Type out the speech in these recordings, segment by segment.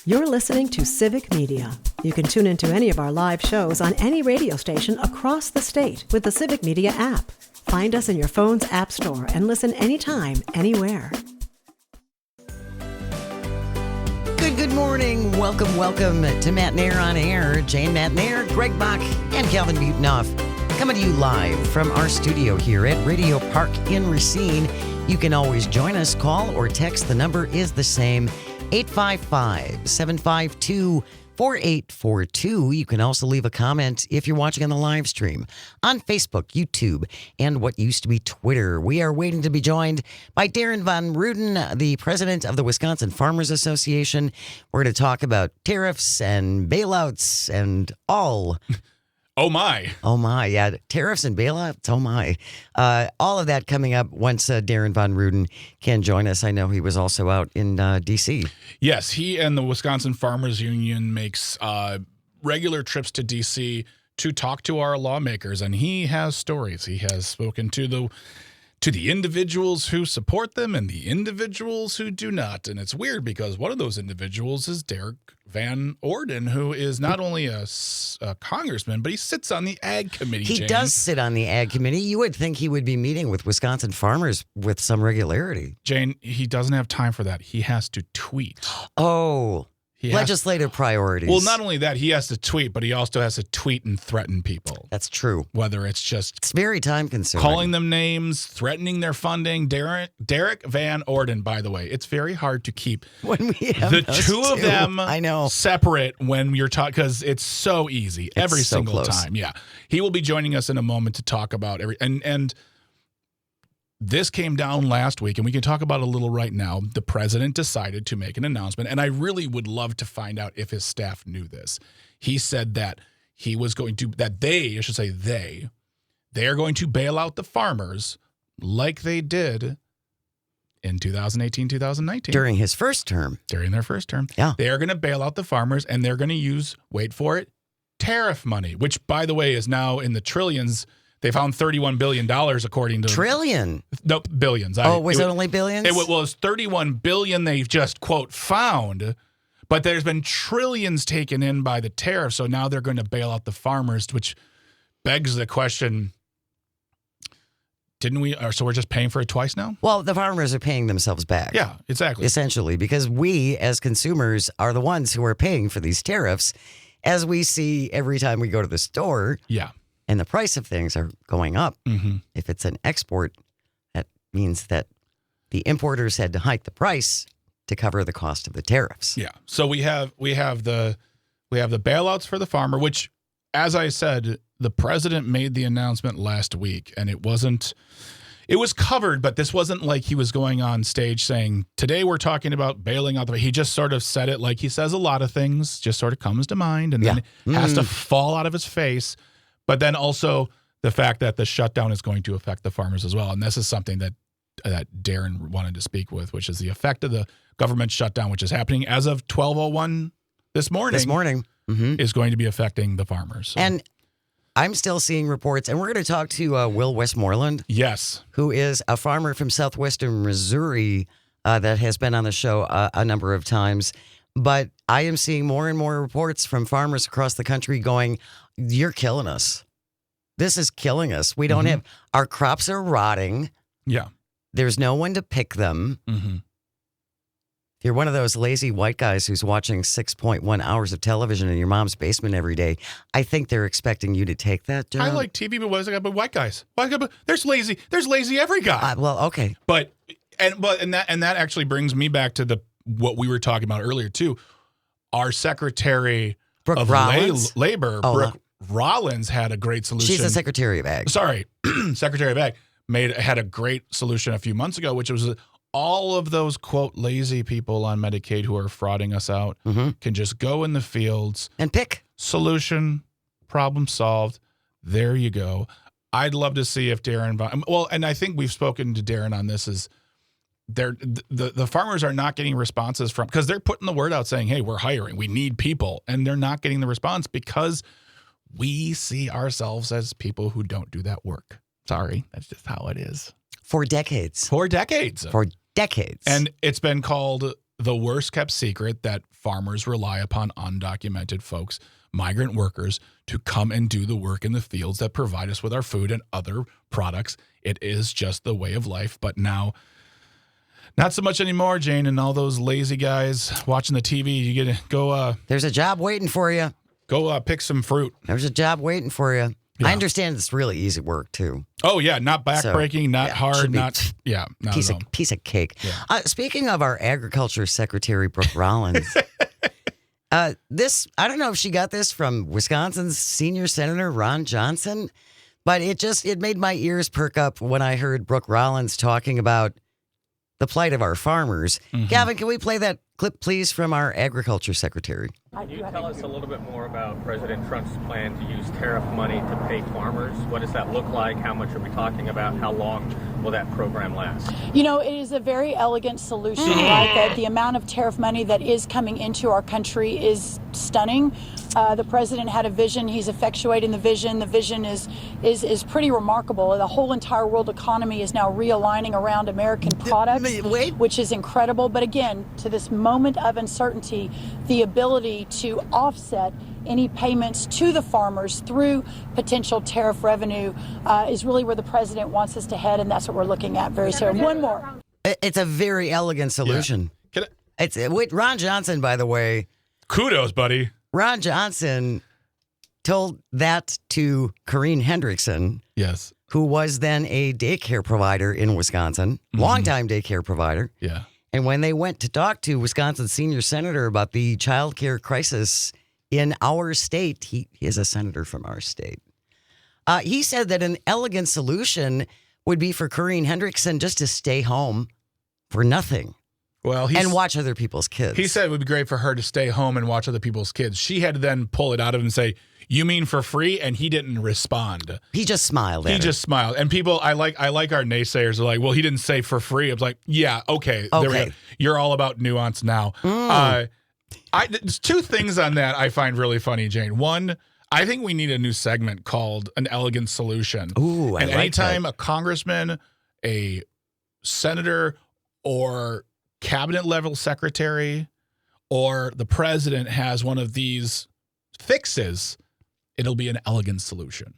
You're listening to Civic Media. You can tune into any of our live shows on any radio station across the state with the Civic Media app. Find us in your phone's app store and listen anytime, anywhere. Good morning. Welcome to Matt Nair on Air. Jane Matt Nair, Greg Bach, and Calvin Butenoff coming to you live from our studio here at Radio Park in Racine. You can always join us, call or text. The number is the same, 855-752-4842. You can also leave a comment if you're watching on the live stream on Facebook, YouTube, and what used to be Twitter. We are waiting to be joined by Darren Von Ruden, the president of the Wisconsin Farmers Association. We're going to talk about tariffs and bailouts and all. Oh, my. Oh, my. Yeah. Tariffs and bailouts. Oh, my. All of that coming up once Darren Von Ruden can join us. I know he was also out in D.C. Yes, he and the Wisconsin Farmers Union makes regular trips to D.C. to talk to our lawmakers, and he has stories. He has spoken to the individuals who support them and the individuals who do not. And it's weird because one of those individuals is Derek Van Orden, who is not only a congressman, but he sits on the Ag Committee. He does sit on the Ag Committee. You would think he would be meeting with Wisconsin farmers with some regularity. Jane, he doesn't have time for that. He has to tweet. Oh, legislative priorities. Well, not only that, he has to tweet, but he also has to tweet and threaten people. That's true. Whether it's very time consuming. Calling them names, threatening their funding. Derek Van Orden, by the way, it's very hard to keep when we have the two of them I know. separate when you're talking, because it's so easy every single time. Yeah. He will be joining us in a moment to talk about and this came down last week, and we can talk about it a little right now. The president decided to make an announcement, and I really would love to find out if his staff knew this. He said that they are going to bail out the farmers like they did in 2018, 2019. During his first term. During their first term. Yeah. They are going to bail out the farmers, and they're going to use, wait for it, tariff money, which, by the way, is now in the trillions. They found $31 billion, according to... Trillion? No, billions. Was it only billions? It was $31 billion they've just, quote, found, but there's been trillions taken in by the tariff, so now they're going to bail out the farmers, which begs the question, so we're just paying for it twice now? Well, the farmers are paying themselves back. Yeah, exactly. Essentially, because we, as consumers, are the ones who are paying for these tariffs, as we see every time we go to the store. Yeah. And the price of things are going up. Mm-hmm. If it's an export, that means that the importers had to hike the price to cover the cost of the tariffs. Yeah. So we have the bailouts for the farmer, which, as I said, the president made the announcement last week, and it was covered, but this wasn't like he was going on stage saying, today we're talking about bailing out. He just sort of said it like he says a lot of things, just sort of comes to mind, and then it has to fall out of his face. But then also the fact that the shutdown is going to affect the farmers as well. And this is something that Darren wanted to speak with, which is the effect of the government shutdown, which is happening as of 12:01 this morning. Mm-hmm. Is going to be affecting the farmers. So. And I'm still seeing reports, and we're going to talk to Will Westmoreland. Yes. Who is a farmer from southwestern Missouri that has been on the show a number of times. But I am seeing more and more reports from farmers across the country going, you're killing us. This is killing us. We don't have, our crops are rotting. Yeah. There's no one to pick them. Mm-hmm. If you're one of those lazy white guys who's watching 6.1 hours of television in your mom's basement every day, I think they're expecting you to take that job. I like TV, but what is it about white guys? There's lazy every guy. Well, okay. But that actually brings me back to what we were talking about earlier too. Our Secretary of Labor, Brooke Rollins, had a great solution. She's the Secretary of Ag. Sorry, Secretary of Ag had a great solution a few months ago, which was all of those, quote, lazy people on Medicaid who are frauding us out can just go in the fields and pick. Solution, problem solved. There you go. I'd love to see if Darren, and I think we've spoken to Darren on this, is the farmers are not getting responses from, because they're putting the word out saying, hey, we're hiring, we need people. And they're not getting the response because we see ourselves as people who don't do that work. Sorry, that's just how it is. For decades. For decades. For decades. And it's been called the worst kept secret that farmers rely upon undocumented folks, migrant workers, to come and do the work in the fields that provide us with our food and other products. It is just the way of life. But now, not so much anymore, Jane, and all those lazy guys watching the TV. You get to go. There's a job waiting for you. Go pick some fruit. There's a job waiting for you. Yeah. I understand it's really easy work, too. Oh, yeah. Not backbreaking, not hard, not, not piece of cake. Yeah. Speaking of our Agriculture Secretary, Brooke Rollins, I don't know if she got this from Wisconsin's senior senator, Ron Johnson, but it made my ears perk up when I heard Brooke Rollins talking about the plight of our farmers. Mm-hmm. Gavin, can we play that clip, please, from our Agriculture Secretary? Can you tell us a little bit more about President Trump's plan to use tariff money to pay farmers? What does that look like? How much are we talking about? How long will that program last? You know, it is a very elegant solution, right? The amount of tariff money that is coming into our country is stunning. The president had a vision. He's effectuating the vision. The vision is pretty remarkable. The whole entire world economy is now realigning around American products, which is incredible. But again, to this moment of uncertainty, the ability to offset any payments to the farmers through potential tariff revenue is really where the president wants us to head, and that's what we're looking at very soon. One more. It's a very elegant solution. Yeah. It's Ron Johnson, by the way. Kudos, buddy. Ron Johnson told that to Corinne Hendrickson, Yes. who was then a daycare provider in Wisconsin, longtime daycare provider. Yeah. And when they went to talk to Wisconsin's senior senator about the child care crisis in our state, he is a senator from our state. He said that an elegant solution would be for Corinne Hendrickson just to stay home for nothing. Well, and watch other people's kids. He said it would be great for her to stay home and watch other people's kids. She had to then pull it out of him and say, "You mean for free?" And he didn't respond. He just smiled at her. He just smiled. And people, I like our naysayers are like, "Well, he didn't say for free." I was like, "Yeah, okay. There we go. You're all about nuance now." There's two things on that I find really funny, Jane. One, I think we need a new segment called An Elegant Solution. Ooh, I and like anytime that. a congressman, a senator, or cabinet level secretary or the president has one of these fixes, it'll be an elegant solution.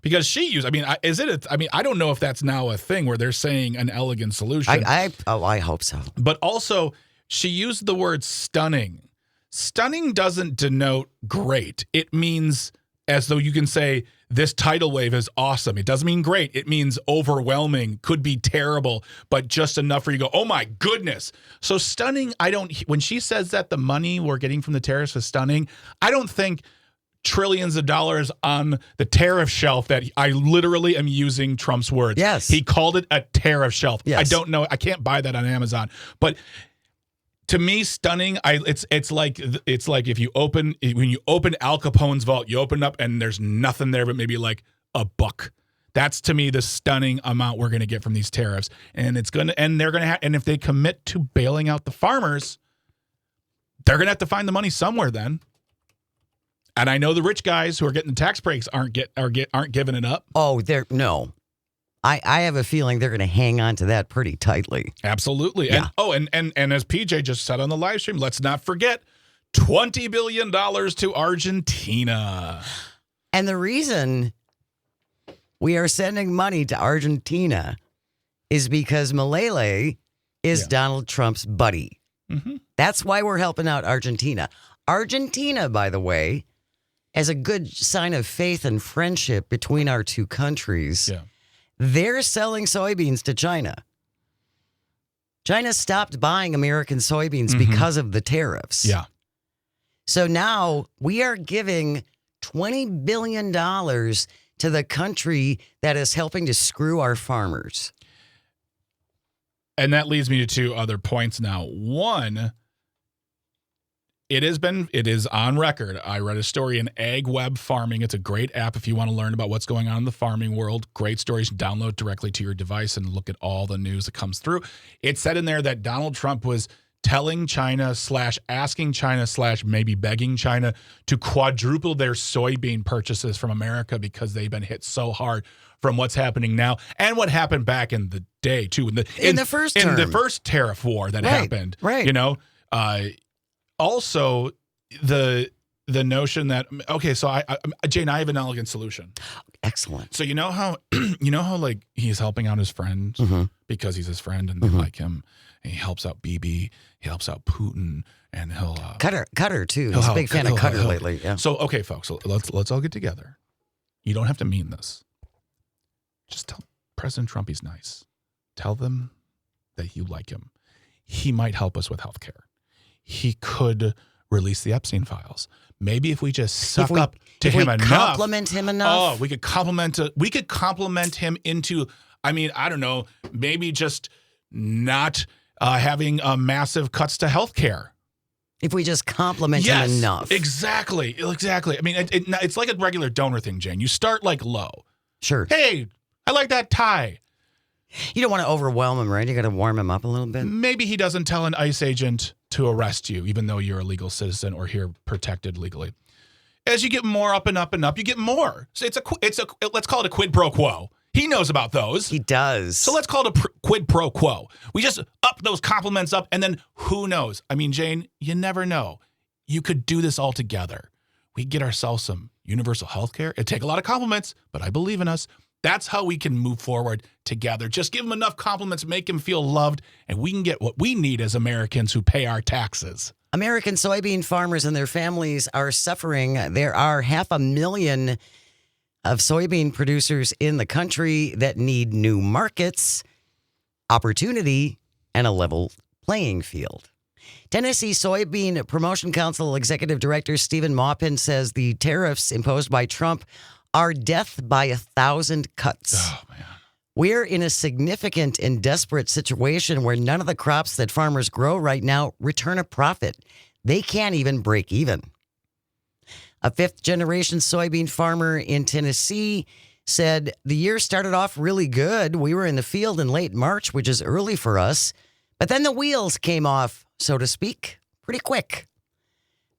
Because she used, I don't know if that's now a thing where they're saying an elegant solution. I hope so. But also, she used the word stunning. Stunning doesn't denote great. It means as though you can say, this tidal wave is awesome. It doesn't mean great. It means overwhelming, could be terrible, but just enough for you to go, oh my goodness. So stunning, when she says that the money we're getting from the tariffs is stunning, I don't think trillions of dollars on the tariff shelf that I literally am using Trump's words. Yes. He called it a tariff shelf. Yes. I don't know. I can't buy that on Amazon. But to me, stunning. It's like when you open Al Capone's vault, you open up and there's nothing there but maybe like a buck. That's to me the stunning amount we're going to get from these tariffs, and and if they commit to bailing out the farmers, they're going to have to find the money somewhere then. And I know the rich guys who are getting the tax breaks aren't giving it up. Oh, no. I have a feeling they're going to hang on to that pretty tightly. Absolutely. Yeah. And as PJ just said on the live stream, let's not forget $20 billion to Argentina. And the reason we are sending money to Argentina is because Malele is Donald Trump's buddy. Mm-hmm. That's why we're helping out Argentina. Argentina, by the way, as a good sign of faith and friendship between our two countries, they're selling soybeans to China. China stopped buying American soybeans because of the tariffs. Yeah. So now we are giving $20 billion to the country that is helping to screw our farmers. And that leads me to two other points now. One, it is on record. I read a story in Ag Web Farming. It's a great app if you want to learn about what's going on in the farming world. Great stories. Download directly to your device and look at all the news that comes through. It said in there that Donald Trump was telling China / asking China / maybe begging China to quadruple their soybean purchases from America because they've been hit so hard from what's happening now and what happened back in the day too. In the first tariff war that happened. Right. You know, Also, the notion that so Jane, I have an elegant solution. Excellent. So you know how like he's helping out his friend because he's his friend and they like him. And he helps out Bibi, he helps out Putin, and he'll Cutter too. He's a big fan of Cutter lately. Yeah. So okay, folks, so let's all get together. You don't have to mean this. Just tell President Trump he's nice. Tell them that you like him. He might help us with healthcare. He could release the Epstein files. Maybe if we just suck up to him enough. Compliment him enough. Oh, we could compliment him into, I mean, I don't know, maybe just not having massive cuts to healthcare. If we just compliment him enough. Exactly. I mean, it's like a regular donor thing, Jane. You start like low. Sure. Hey, I like that tie. You don't want to overwhelm him, right? You got to warm him up a little bit. Maybe he doesn't tell an ICE agent to arrest you, even though you're a legal citizen or here protected legally. As you get more up and up and up, you get more. So let's call it a quid pro quo. He knows about those. He does. So let's call it a quid pro quo. We just up those compliments up, and then who knows? I mean, Jane, you never know. You could do this all together. We get ourselves some universal health care. It'd take a lot of compliments, but I believe in us. That's how we can move forward together. Just give him enough compliments, make him feel loved, and we can get what we need as Americans who pay our taxes. American soybean farmers and their families are suffering. There are 500,000 of soybean producers in the country that need new markets, opportunity, and a level playing field. Tennessee Soybean Promotion Council Executive Director Stephen Maupin says the tariffs imposed by Trump are death by 1,000 cuts. Oh, man. We're in a significant and desperate situation where none of the crops that farmers grow right now return a profit. They can't even break even. A fifth-generation soybean farmer in Tennessee said the year started off really good. We were in the field in late March, which is early for us. But then the wheels came off, so to speak, pretty quick.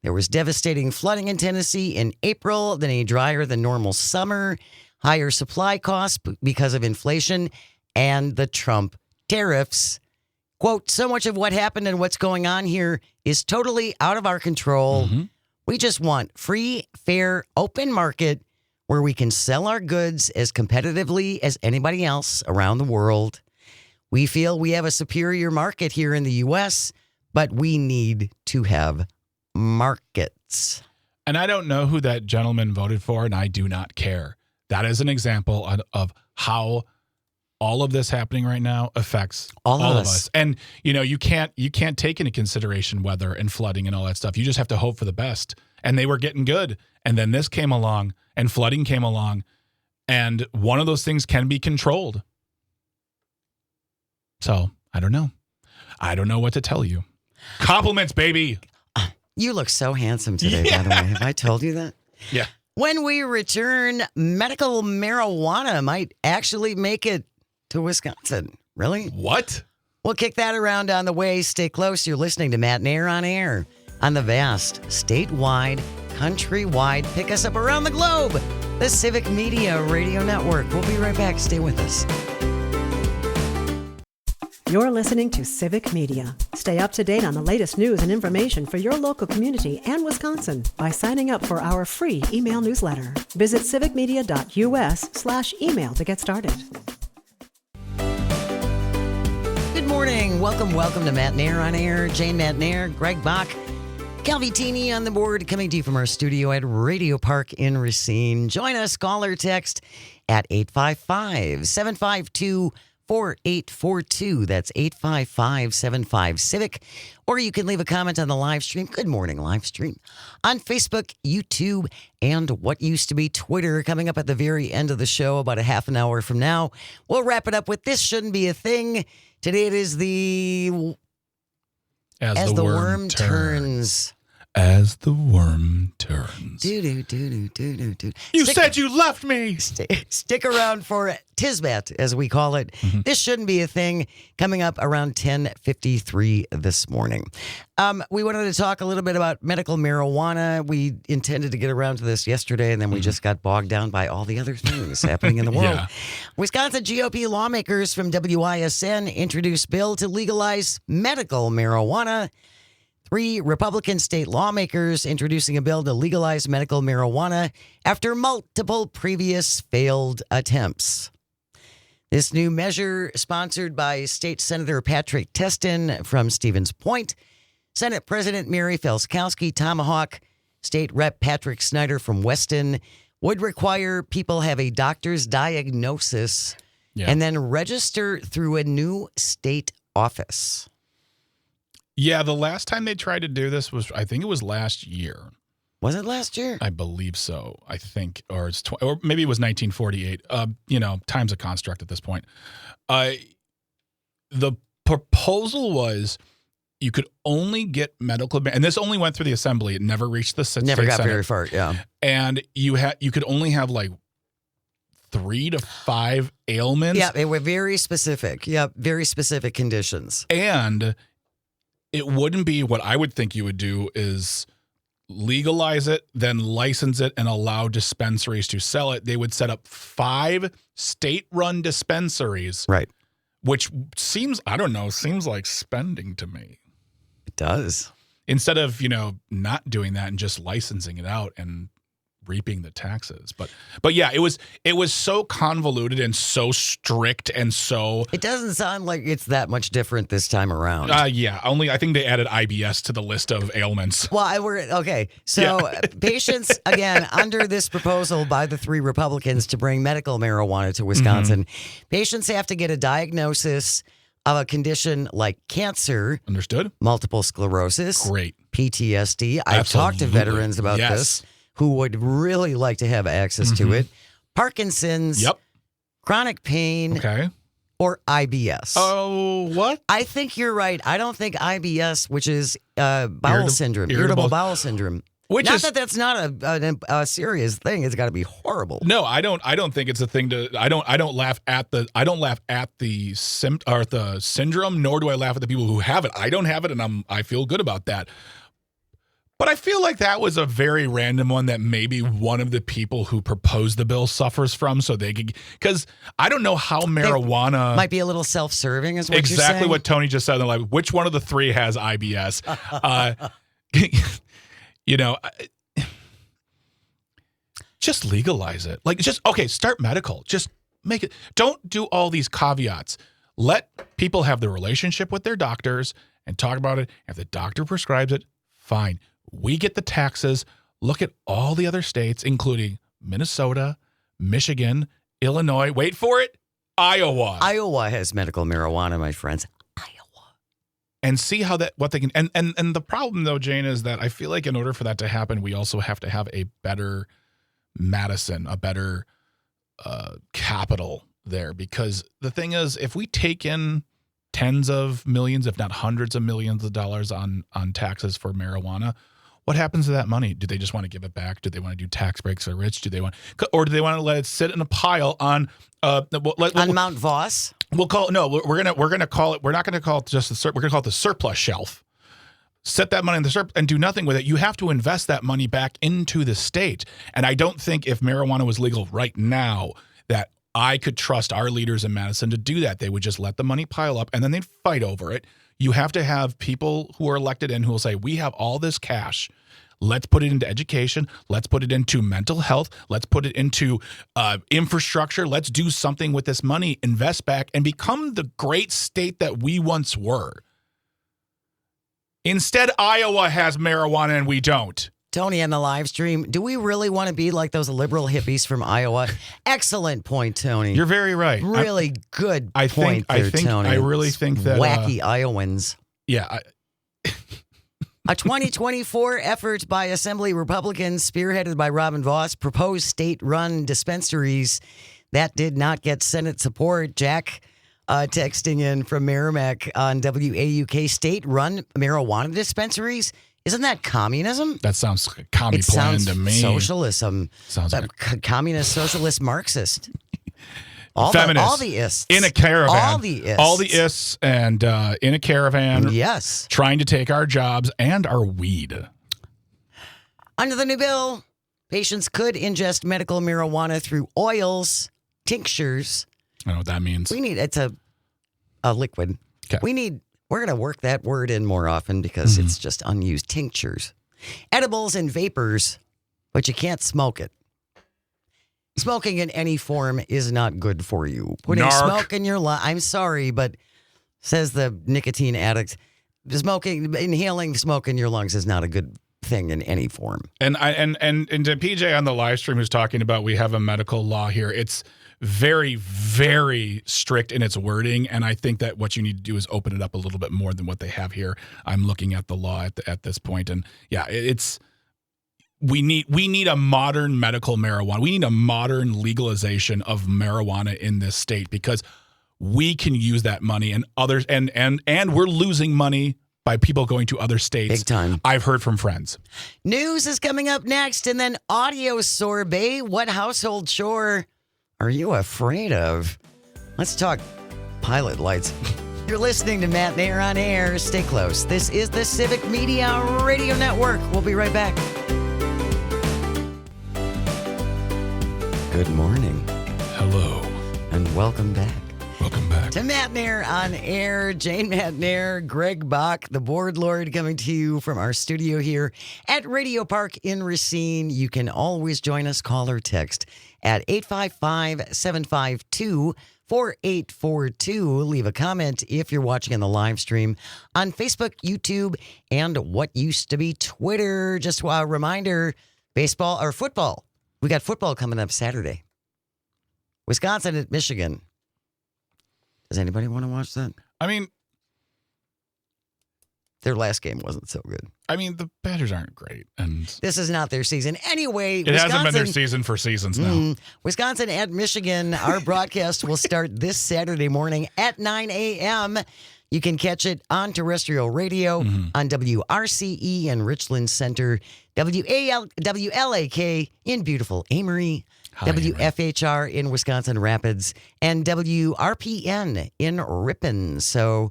There was devastating flooding in Tennessee in April, then a drier than normal summer, higher supply costs because of inflation, and the Trump tariffs. Quote, so much of what happened and what's going on here is totally out of our control. We just want free, fair, open market where we can sell our goods as competitively as anybody else around the world. We feel we have a superior market here in the U.S., but we need to have markets. And I don't know who that gentleman voted for, and I do not care. That is an example of how all of this happening right now affects all of us. And you can't take into consideration weather and flooding and all that stuff. You just have to hope for the best. And they were getting good. And then this came along and flooding came along. And one of those things can be controlled. So I don't know. I don't know what to tell you. Compliments, baby. You look so handsome today, by the way. Have I told you that? Yeah. When we return, medical marijuana might actually make it to Wisconsin. Really? What? We'll kick that around on the way. Stay close. You're listening to Matt Nair on Air on the vast, statewide, countrywide, pick us up around the globe, the Civic Media Radio Network. We'll be right back. Stay with us. You're listening to Civic Media. Stay up to date on the latest news and information for your local community and Wisconsin by signing up for our free email newsletter. Visit civicmedia.us/email to get started. Good morning. Welcome to Matt Nair on Air. Jane Matt Nair, Greg Bach, Calvitini on the board, coming to you from our studio at Radio Park in Racine. Join us, call or text at 855-752-4842. That's 855-75-CIVIC. Or you can leave a comment on the live stream. Good morning, live stream. On Facebook, YouTube, and what used to be Twitter. Coming up at the very end of the show, about a half an hour from now. We'll wrap it up with This Shouldn't Be a Thing. Today it is the... As the worm turns. As the worm turns. Do. You said you left me. Stick around for Tisbat, as we call it. This shouldn't be a thing. Coming up around 10:53 this morning. We wanted to talk a little bit about medical marijuana. We intended to get around to this yesterday, and then we just got bogged down by all the other things happening in the world. Yeah. Wisconsin GOP lawmakers from WISN introduced bill to legalize medical marijuana. 3 Republican state lawmakers introducing a bill to legalize medical marijuana after multiple previous failed attempts. This new measure, sponsored by State Senator Patrick Testin from Stevens Point, Senate President Mary Felskowski Tomahawk, State Rep Patrick Snyder from Weston, would require people have a doctor's diagnosis and then register through a new state office. Yeah, the last time they tried to do this was, I think it was last year. Was it last year? I believe so. I think, or maybe it was 1948. Time's a construct at this point. The proposal was you could only get medical, and this only went through the assembly. It never reached the state Never got Senate. very far. Yeah, and you could only have like 3 to 5 ailments. Yeah, they were very specific. Yeah, very specific conditions. And it wouldn't be what I would think you would do is legalize it, then license it, and allow dispensaries to sell it. They would set up 5 state-run dispensaries. Right. Which seems like spending to me. It does. Instead of, not doing that and just licensing it out and reaping the taxes. But yeah, it was so convoluted and so strict and so. It doesn't sound like it's that much different this time around. I think they added IBS to the list of ailments. Well, patients, again, under this proposal by the 3 Republicans to bring medical marijuana to Wisconsin, patients have to get a diagnosis of a condition like cancer. Understood. Multiple sclerosis. Great. PTSD. I've talked to veterans about this who would really like to have access to it. Parkinson's. Yep. Chronic pain. Okay. Or IBS. Oh, what? I think you're right. I don't think IBS, which is irritable bowel syndrome. That's not a serious thing. It's got to be horrible. No, I don't think it's a thing to. I don't laugh at the syndrome. Nor do I laugh at the people who have it. I don't have it, and I feel good about that. But I feel like that was a very random one that maybe one of the people who proposed the bill suffers from, so they could, because I don't know how marijuana might be a little self-serving, is what you're saying. Exactly what Tony just said. They're like, which one of the 3 has IBS? Just legalize it. Start medical. Just make it. Don't do all these caveats. Let people have the relationship with their doctors and talk about it. If the doctor prescribes it, fine. We get the taxes. Look at all the other states, including Minnesota, Michigan, Illinois. Wait for it. Iowa. Iowa has medical marijuana, my friends. Iowa. And see what they can. And the problem, though, Jane, is that I feel like in order for that to happen, we also have to have a better Madison, a better capital there. Because the thing is, if we take in tens of millions, if not hundreds of millions of dollars on taxes for marijuana, what happens to that money? Do they just want to give it back? Do they want to do tax breaks for the rich? Do they want to let it sit in a pile on Mount Voss? We're gonna call it. We're not gonna call it just we're gonna call it the surplus shelf. Set that money in the surplus and do nothing with it. You have to invest that money back into the state. And I don't think if marijuana was legal right now that I could trust our leaders in Madison to do that. They would just let the money pile up and then they'd fight over it. You have to have people who are elected in who will say, we have all this cash. Let's put it into education. Let's put it into mental health. Let's put it into infrastructure. Let's do something with this money, invest back, and become the great state that we once were. Instead, Iowa has marijuana and we don't. Tony, on the live stream, do we really want to be like those liberal hippies from Iowa? Excellent point, Tony. You're very right. Really good point there, Tony. I really think that wacky Iowans. Yeah. A 2024 effort by Assembly Republicans, spearheaded by Robin Voss, proposed state-run dispensaries that did not get Senate support. Jack texting in from Merrimack on WAUK, state-run marijuana dispensaries. Isn't that communism? That sounds like a commie plan to me. Socialism. Sounds like communist, socialist, Marxist. Feminist. All the ists. In a caravan. All the ists. All the ists and in a caravan. Yes. Trying to take our jobs and our weed. Under the new bill, patients could ingest medical marijuana through oils, tinctures. I don't know what that means. It's a liquid. Okay. We need We're going to work that word in more often because it's just unused. Tinctures, edibles, and vapors, but you can't smoke it. Smoking in any form is not good for you. Putting smoke in your lungs, I'm sorry, but says the nicotine addict, inhaling smoke in your lungs is not a good thing in any form. And to PJ on the live stream who's talking about we have a medical law here, it's very, very strict in its wording, and I think that what you need to do is open it up a little bit more than what they have here. I'm looking at the law at this point, and yeah, we need a modern medical marijuana. We need a modern legalization of marijuana in this state because we can use that money and others, and we're losing money by people going to other states. Big time. I've heard from friends. News is coming up next, and then audio sorbet. What household chore are you afraid of? Let's talk pilot lights. You're listening to Matt Nair on Air. Stay close. This is the Civic Media Radio Network. We'll be right back. Good morning. Hello. And welcome back. Welcome back. To Matt Nair on Air. Jane Matt Nair, Greg Bach, the board lord, coming to you from our studio here at Radio Park in Racine. You can always join us, call or text at 855-752-4842. Leave a comment if you're watching on the live stream on Facebook, YouTube, and what used to be Twitter. Just a reminder, baseball or football. We got football coming up Saturday. Wisconsin at Michigan. Does anybody want to watch that? I mean, their last game wasn't so good. I mean, the Badgers aren't great, and this is not their season. Anyway, it hasn't been their season for seasons now. Wisconsin at Michigan. Our broadcast will start this Saturday morning at 9 a.m. You can catch it on terrestrial radio on WRCE in Richland Center, WLAK in beautiful Amory, WFHR in Wisconsin Rapids, and WRPN in Ripon. So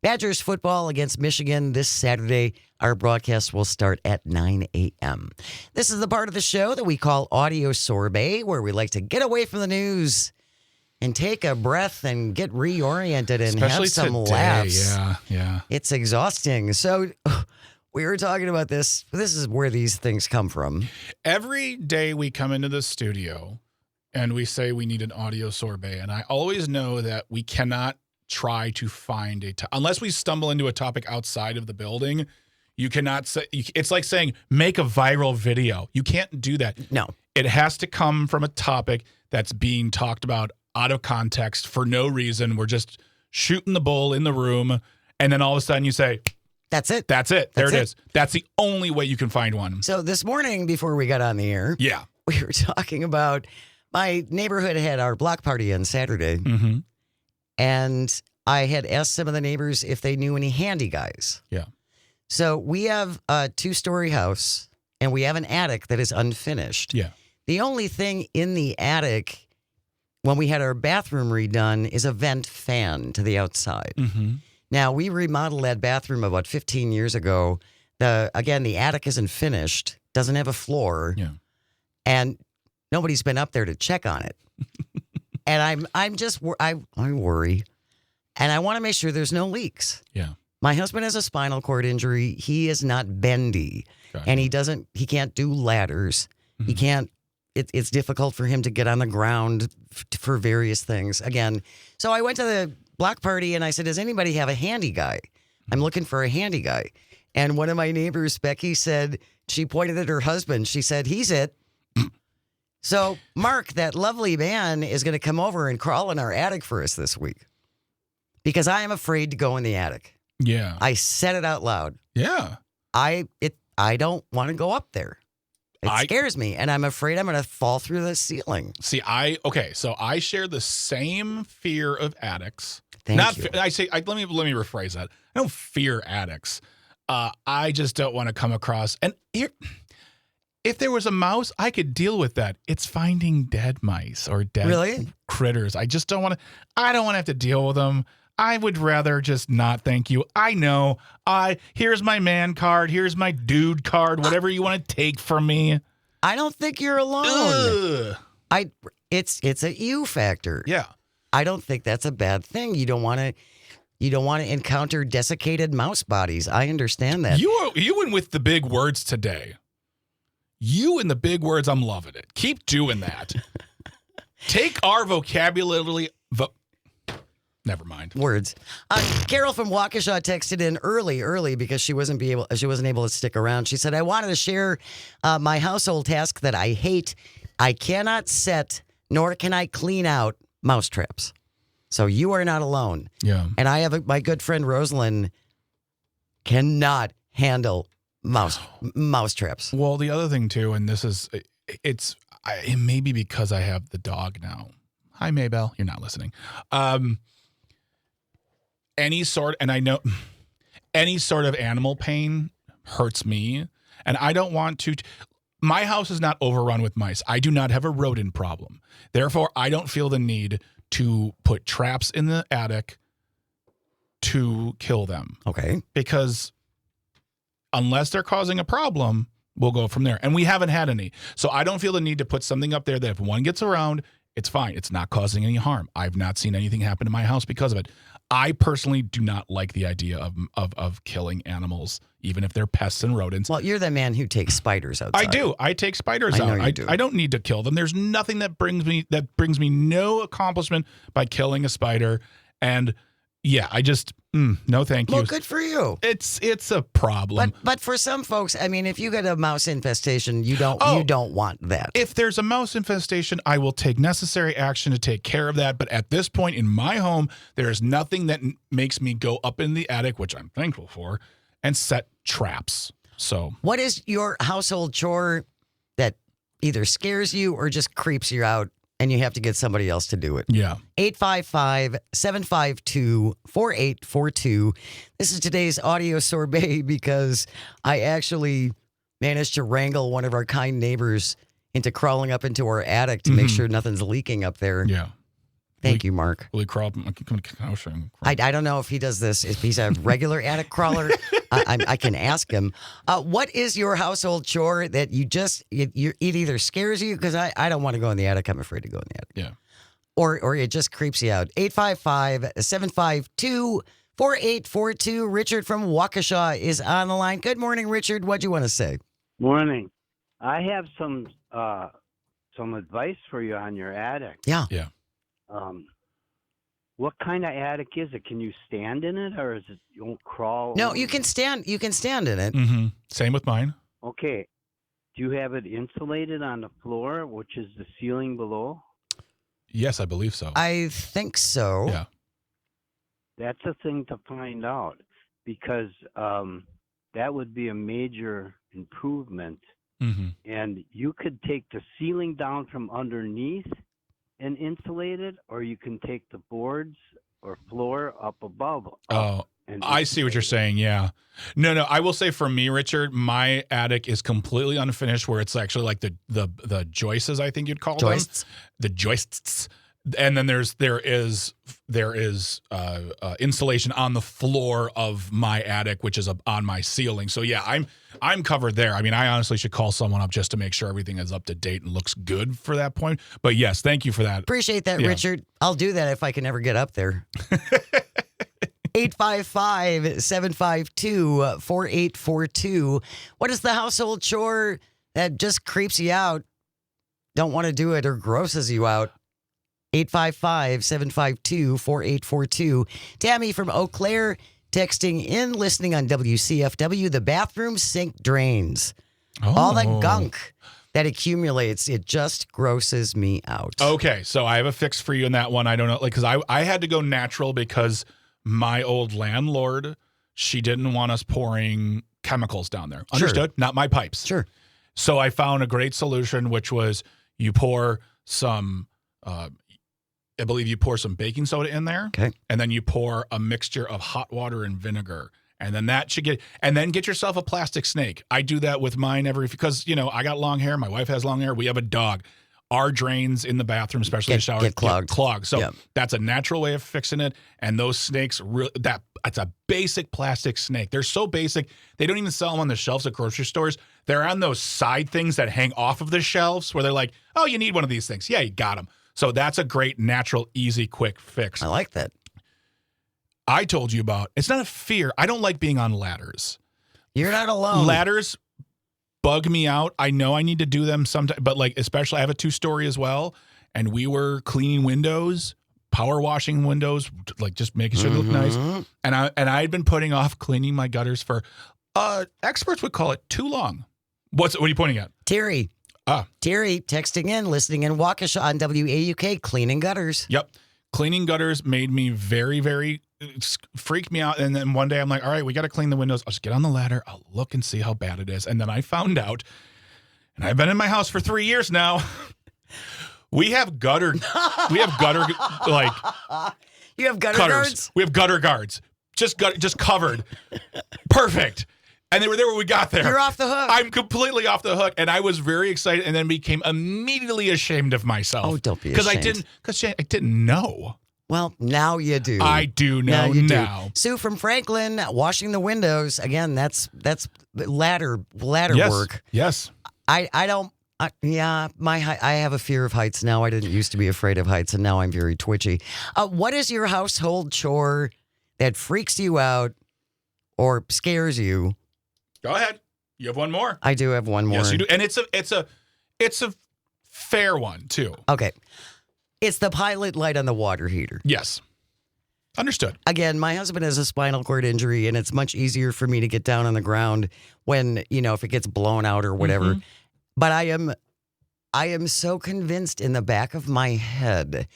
Badgers football against Michigan this Saturday. Our broadcast will start at 9 a.m. This is the part of the show that we call Audio Sorbet, where we like to get away from the news and take a breath and get reoriented and especially have some today. laughs. Yeah. It's exhausting. So we were talking about this. This is where these things come from. Every day we come into the studio and we say we need an audio sorbet. And I always know that we cannot try to find unless we stumble into a topic outside of the building. You cannot say, it's like saying, make a viral video. You can't do that. No. It has to come from a topic that's being talked about out of context for no reason. We're just shooting the bull in the room. And then all of a sudden you say, that's it. There it is. That's the only way you can find one. So this morning, before we got on the air, we were talking about my neighborhood had our block party on Saturday. Mm-hmm. And I had asked some of the neighbors if they knew any handy guys. Yeah. So we have a 2-story house and we have an attic that is unfinished. Yeah. The only thing in the attic when we had our bathroom redone is a vent fan to the outside. Mm-hmm. Now, we remodeled that bathroom about 15 years ago. The attic isn't finished, doesn't have a floor, and nobody's been up there to check on it. And I worry, and I want to make sure there's no leaks. Yeah. My husband has a spinal cord injury. He is not bendy, and he can't do ladders. Mm-hmm. He can't. It's difficult for him to get on the ground for various things. Again, so I went to the block party and I said, does anybody have a handy guy? I'm looking for a handy guy. And one of my neighbors, Becky, said, she pointed at her husband. She said, he's it. So Mark, that lovely man, is going to come over and crawl in our attic for us this week because I am afraid to go in the attic. Yeah. I said it out loud. Yeah. I don't want to go up there. It scares me, and I'm afraid I'm going to fall through the ceiling. See, so I share the same fear of attics. Thank you. Let me rephrase that. I don't fear attics. I just don't want to come across. And if there was a mouse, I could deal with that. It's finding dead mice or dead critters. I just don't want to. I don't want to have to deal with them. I would rather just not, thank you. I know. Here's my man card. Here's my dude card. Whatever you want to take from me. I don't think you're alone. It's a you factor. Yeah. I don't think that's a bad thing. You don't want to. You don't want to encounter desiccated mouse bodies. I understand that. You went with the big words today. You and the big words, I'm loving it. Keep doing that. Take our vocabulary. Never mind. Words. Carol from Waukesha texted in early because she wasn't able to stick around. She said, I wanted to share my household task that I hate. I cannot set nor can I clean out mouse traps. So you are not alone. Yeah. And I have my good friend Rosalind cannot handle mouse traps. Well, the other thing too, and this is, it may be because I have the dog now. Hi, Maybell. You're not listening. Any sort of animal pain hurts me, and I don't want to. My house is not overrun with mice. I do not have a rodent problem. Therefore, I don't feel the need to put traps in the attic to kill them. Okay. Because unless they're causing a problem, we'll go from there. And we haven't had any. So I don't feel the need to put something up there that if one gets around, it's fine. It's not causing any harm. I've not seen anything happen to my house because of it. I personally do not like the idea of killing animals, even if they're pests and rodents. Well, you're the man who takes spiders outside. I do. I take spiders out. I don't need to kill them. There's nothing that brings me no accomplishment by killing a spider. And yeah, I just no thank you. Well, good for you. It's a problem. But for some folks, I mean, if you get a mouse infestation, you don't want that. If there's a mouse infestation, I will take necessary action to take care of that. But at this point in my home, there is nothing that makes me go up in the attic, which I'm thankful for, and set traps. So, what is your household chore that either scares you or just creeps you out and you have to get somebody else to do it? Yeah. 855-752-4842. This is today's audio sorbet because I actually managed to wrangle one of our kind neighbors into crawling up into our attic to make sure nothing's leaking up there. Yeah. Thank you, Mark. Will he crawl up? I don't know if he does this. If he's a regular attic crawler, I can ask him. What is your household chore that it either scares you because I don't want to go in the attic. I'm afraid to go in the attic. Yeah. Or it just creeps you out. 855-752-4842. Richard from Waukesha is on the line. Good morning, Richard. What'd you want to say? Morning. I have some advice for you on your attic. Yeah. Yeah. What kind of attic is it? Can you stand in it, or is it you won't crawl? No, you can stand. You can stand in it. Mm-hmm. Same with mine. Okay. Do you have it insulated on the floor, which is the ceiling below? Yes, I believe so. I think so. Yeah. That's a thing to find out because that would be a major improvement. Mm-hmm. And you could take the ceiling down from underneath and insulate it, or you can take the boards or floor up above. I see what you're saying. Yeah. No. I will say for me, Richard, my attic is completely unfinished where it's actually like the joists, I think you'd call them. The joists. And then there is insulation on the floor of my attic, which is on my ceiling. So yeah, I'm covered there. I mean, I honestly should call someone up just to make sure everything is up to date and looks good for that point. But yes, thank you for that. Appreciate that, Richard. I'll do that if I can ever get up there. 855-752-4842. What is the household chore that just creeps you out? Don't want to do it or grosses you out? 855-752-4842. Tammy from Eau Claire texting in, listening on WCFW. The bathroom sink drains. All that gunk that accumulates, it just grosses me out. Okay, so I have a fix for you in that one. I don't know, because I had to go natural because my old landlord, she didn't want us pouring chemicals down there. Understood? Not my pipes. Sure. So I found a great solution, which was you pour some, I believe you pour some baking soda in there. Okay. And then you pour a mixture of hot water and vinegar. And then that should get yourself a plastic snake. I do that with mine because, I got long hair. My wife has long hair. We have a dog. Our drains in the bathroom, especially the shower, get clogged. So that's a natural way of fixing it. And those snakes, that's a basic plastic snake. They're so basic, they don't even sell them on the shelves at grocery stores. They're on those side things that hang off of the shelves where they're like, oh, you need one of these things. Yeah, you got them. So that's a great, natural, easy, quick fix. I like that. I told you about. It's not a fear. I don't like being on ladders. You're not alone. Ladders bug me out. I know I need to do them sometime, but like especially I have a 2-story as well, and we were cleaning windows, power washing windows, like just making sure they look nice. And I had been putting off cleaning my gutters for experts would call it too long. What are you pointing at? Terry. Terry texting in, listening in Waukesha on WAUK, cleaning gutters. Yep. Cleaning gutters made me very, very, freaked me out. And then one day I'm like, all right, we got to clean the windows. I'll just get on the ladder. I'll look and see how bad it is. And then I found out, and I've been in my house for 3 years now, we have gutter, like. You have gutter cutters. guards? We have gutter guards. Just covered. Perfect. And they were there when we got there. You're off the hook. I'm completely off the hook. And I was very excited and then became immediately ashamed of myself. Oh, don't be ashamed. Because I didn't know. Well, now you do. I do know now. Sue from Franklin, washing the windows. Again, that's ladder Yes. work. Yes. I don't. I have a fear of heights now. I didn't used to be afraid of heights, and now I'm very twitchy. What is your household chore that freaks you out or scares you? Go ahead. You have one more. I do have one more. Yes, you do. And it's a fair one too. Okay. It's the pilot light on the water heater. Yes. Understood. Again, my husband has a spinal cord injury, and it's much easier for me to get down on the ground when, if it gets blown out or whatever. Mm-hmm. But I am so convinced in the back of my head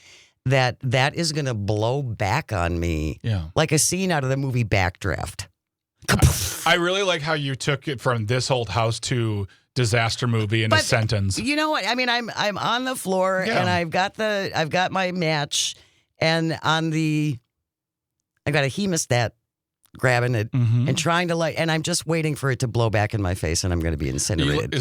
that is going to blow back on me. Yeah. Like a scene out of the movie Backdraft. I really like how you took it from this old house to disaster movie in a sentence. You know what? I mean, I'm on the floor and I've got my match, and I've got a hemostat grabbing it and trying to light, and I'm just waiting for it to blow back in my face, and I'm going to be incinerated.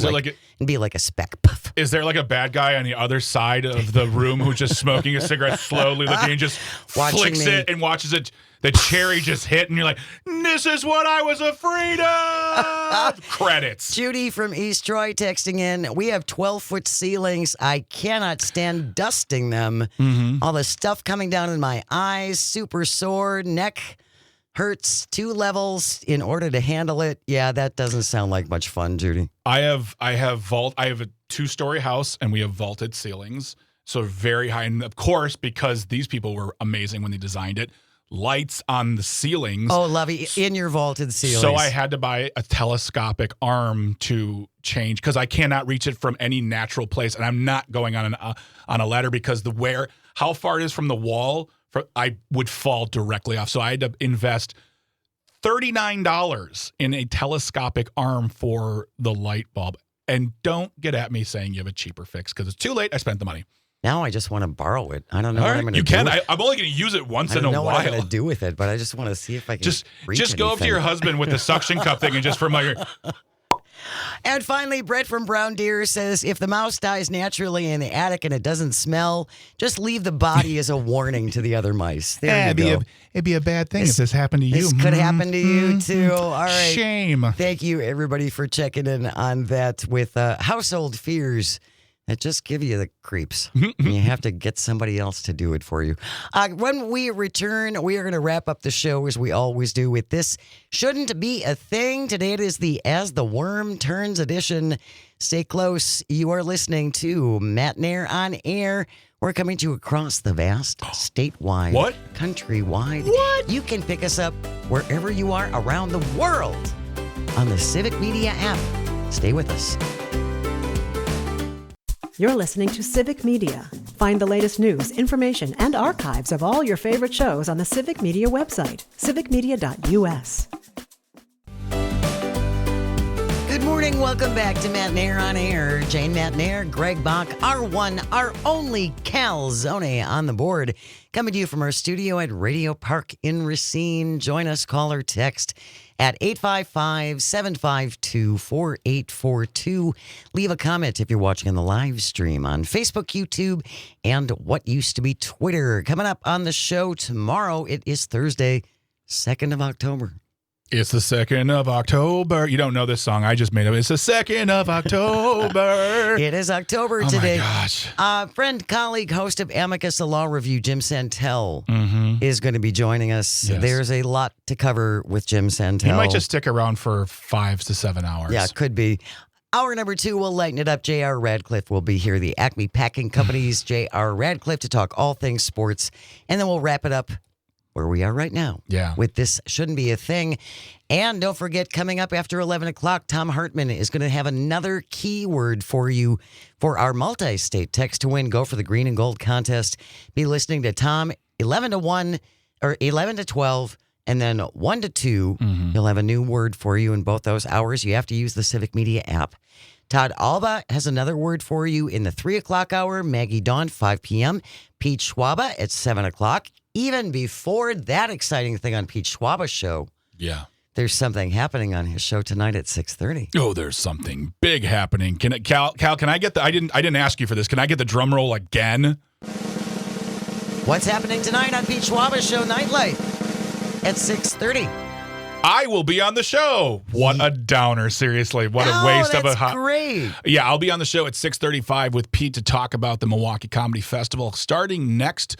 And be like a speck puff. Is there like a bad guy on the other side of the room who's just smoking a cigarette slowly, looking and just flicks it and watches it? The cherry just hit, and you're like, "This is what I was afraid of." Credits. Judy from East Troy texting in. We have 12-foot ceilings. I cannot stand dusting them. All the stuff coming down in my eyes, super sore, neck hurts 2 levels in order to handle it. Yeah, that doesn't sound like much fun, Judy. I have a 2-story house, and we have vaulted ceilings, so very high. And of course, because these people were amazing when they designed it, lights on the ceilings. Oh, Lovey, in your vaulted ceilings. So I had to buy a telescopic arm to change because I cannot reach it from any natural place, and I'm not going on a ladder because how far it is from the wall, I would fall directly off. So I had to invest $39 in a telescopic arm for the light bulb. And don't get at me saying you have a cheaper fix because it's too late. I spent the money. Now I just want to borrow it. I don't know what I'm going to do. You can. I'm only going to use it once in a while. I don't know what I'm going to do with it, but I just want to see if I can just go up to your husband with the suction cup thing and just from like. And finally, Brett from Brown Deer says, if the mouse dies naturally in the attic and it doesn't smell, just leave the body as a warning to the other mice. There you go. It'd be a bad thing if this happened to you. This could happen to you, too. All right. Shame. Thank you, everybody, for checking in on that with household fears that just give you the creeps. And you have to get somebody else to do it for you. When we return, we are going to wrap up the show as we always do with this Shouldn't Be a Thing. Today it is the As the Worm Turns edition. Stay close. You are listening to Matt Nair on Air. We're coming to you across the vast, statewide, countrywide. What? You can pick us up wherever you are around the world on the Civic Media app. Stay with us. You're listening to Civic Media. Find the latest news, information, and archives of all your favorite shows on the Civic Media website, civicmedia.us. Good morning. Welcome back to Matt Nair on Air. Jane Matt Nair, Greg Bach, our one, our only Calzone on the board. Coming to you from our studio at Radio Park in Racine. Join us, call or text at 855-752-4842. Leave a comment if you're watching on the live stream on Facebook, YouTube, and what used to be Twitter. Coming up on the show tomorrow, it is Thursday, 2nd of October. It's the 2nd of October. You don't know this song. I just made it. It's the 2nd of October. It is October Oh today. my gosh. Friend, colleague, host of Amicus, the Law Review, Jim Santel, is going to be joining us. Yes. There's a lot to cover with Jim Santel. He might just stick around for 5 to 7 hours. Yeah, could be. Hour number 2, we'll lighten it up. J.R. Radcliffe will be here, the Acme Packing Company's J.R. Radcliffe, to talk all things sports. And then we'll wrap it up where we are right now. Yeah. With This Shouldn't Be a Thing. And don't forget, coming up after 11 o'clock, Tom Hartman is going to have another keyword for you for our multi-state text to win. Go for the green and gold contest. Be listening to Tom 11 to 1 or 11 to 12. And then 1 to 2, he'll have a new word for you in both those hours. You have to use the Civic Media app. Todd Alba has another word for you in the 3 o'clock hour. Maggie Dawn, 5 p.m. Pete Schwaba at 7 o'clock. Even before that exciting thing on Pete Schwaba's show, Yeah. there's something happening on his show tonight at 6:30. Oh, there's something big happening. Cal, can I get I didn't ask you for this. Can I get the drum roll again? What's happening tonight on Pete Schwaba's show, Nightlight, at 6:30? I will be on the show. What a downer, seriously. What a waste of a that's great. Yeah, I'll be on the show at 6:35 with Pete to talk about the Milwaukee Comedy Festival starting next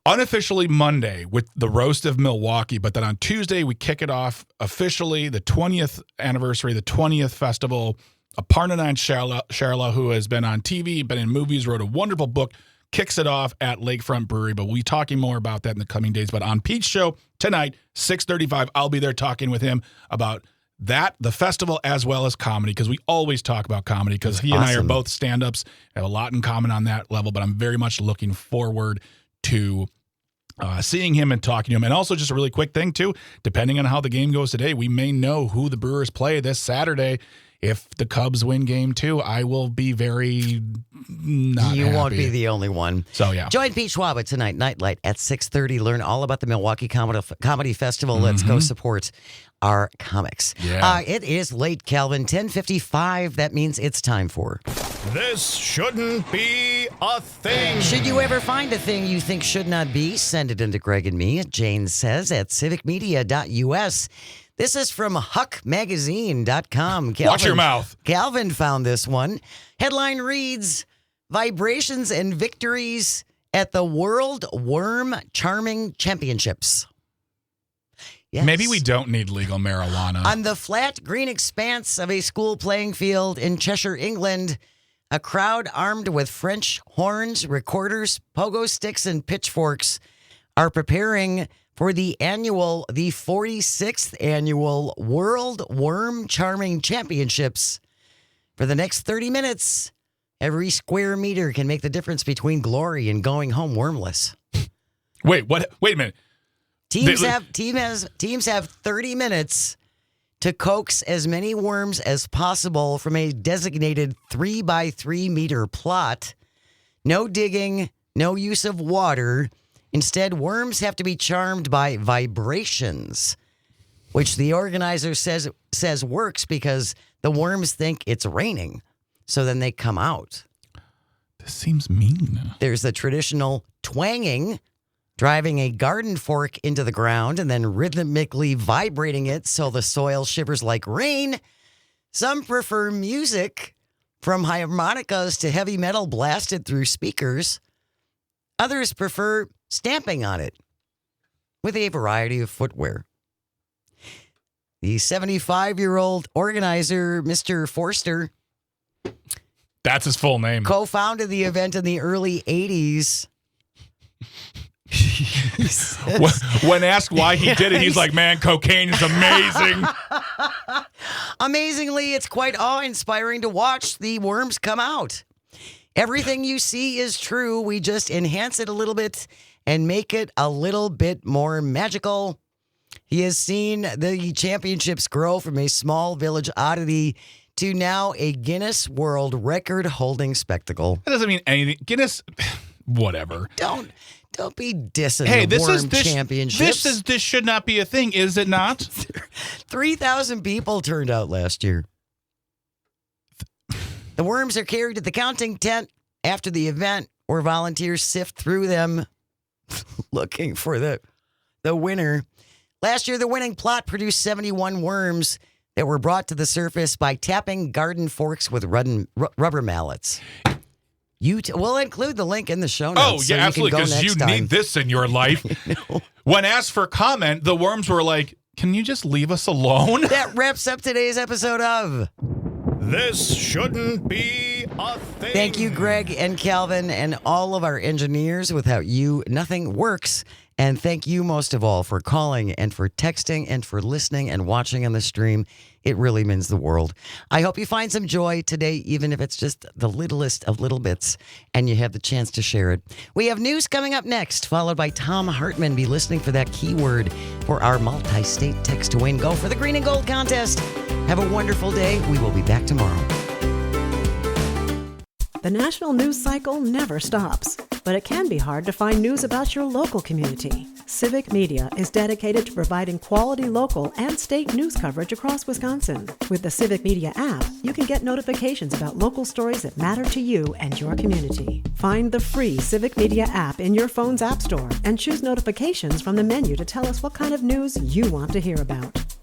unofficially Monday with the Roast of Milwaukee, but then on Tuesday we kick it off officially, the 20th anniversary, the 20th festival. Aparna Sharla, who has been on TV, been in movies, wrote a wonderful book, kicks it off at Lakefront Brewery, but we'll be talking more about that in the coming days. But on Pete's show tonight, 6:35, I'll be there talking with him about that, the festival, as well as comedy, because we always talk about comedy, because he and I are both stand-ups, have a lot in common on that level, but I'm very much looking forward to seeing him and talking to him. And also just a really quick thing, too, depending on how the game goes today, we may know who the Brewers play this Saturday. If the Cubs win game 2, I will be very not You happy. won't be the only one. So, yeah. Join Pete Schwaba tonight, Nightlight, at 6:30. Learn all about the Milwaukee Comedy Festival. Let's go support our comics. Yeah. It is late, Calvin. 10:55. That means it's time for... This shouldn't be a thing. Should you ever find a thing you think should not be, send it into Greg and me, Jane says, at civicmedia.us. This is from huckmagazine.com. Watch your mouth. Calvin found this one. Headline reads, Vibrations and Victories at the World Worm Charming Championships. Yes. Maybe we don't need legal marijuana. On the flat green expanse of a school playing field in Cheshire, England, a crowd armed with French horns, recorders, pogo sticks, and pitchforks are preparing for the 46th annual World Worm Charming Championships. For the next 30 minutes, every square meter can make the difference between glory and going home wormless. Wait, what? Wait a minute. Teams have 30 minutes to coax as many worms as possible from a designated 3x3 meter plot. No digging, no use of water. Instead, worms have to be charmed by vibrations, which the organizer says works because the worms think it's raining. So then they come out. This seems mean. There's the traditional twanging, driving a garden fork into the ground and then rhythmically vibrating it so the soil shivers like rain. Some prefer music, from harmonicas to heavy metal blasted through speakers. Others prefer stamping on it with a variety of footwear. The 75-year-old organizer, Mr. Forster, That's his full name. co-founded the event in the early 80s. When asked why he did it, he's like, man, cocaine is amazing. Amazingly, it's quite awe-inspiring to watch the worms come out. Everything you see is true. We just enhance it a little bit and make it a little bit more magical. He has seen the championships grow from a small village oddity to now a Guinness World Record-holding spectacle. That doesn't mean anything. Guinness, whatever. Don't be dissing Hey, the this worm is this. championships. This should not be a thing, is it not? 3,000 people turned out last year. The worms are carried to the counting tent after the event, where volunteers sift through them looking for the winner. Last year, the winning plot produced 71 worms that were brought to the surface by tapping garden forks with rubber mallets. We'll include the link in the show notes. Oh, yeah, absolutely, because you need this in your life. When asked for comment, the worms were like, can you just leave us alone? That wraps up today's episode of This Shouldn't Be a Thing. Thank you, Greg and Calvin, and all of our engineers. Without you, nothing works. And thank you most of all for calling and for texting and for listening and watching on the stream. It really means the world. I hope you find some joy today, even if it's just the littlest of little bits, and you have the chance to share it. We have news coming up next, followed by Tom Hartman. Be listening for that keyword for our multi-state text to win. Go for the green and gold contest. Have a wonderful day. We will be back tomorrow. The national news cycle never stops, but it can be hard to find news about your local community. Civic Media is dedicated to providing quality local and state news coverage across Wisconsin. With the Civic Media app, you can get notifications about local stories that matter to you and your community. Find the free Civic Media app in your phone's app store and choose notifications from the menu to tell us what kind of news you want to hear about.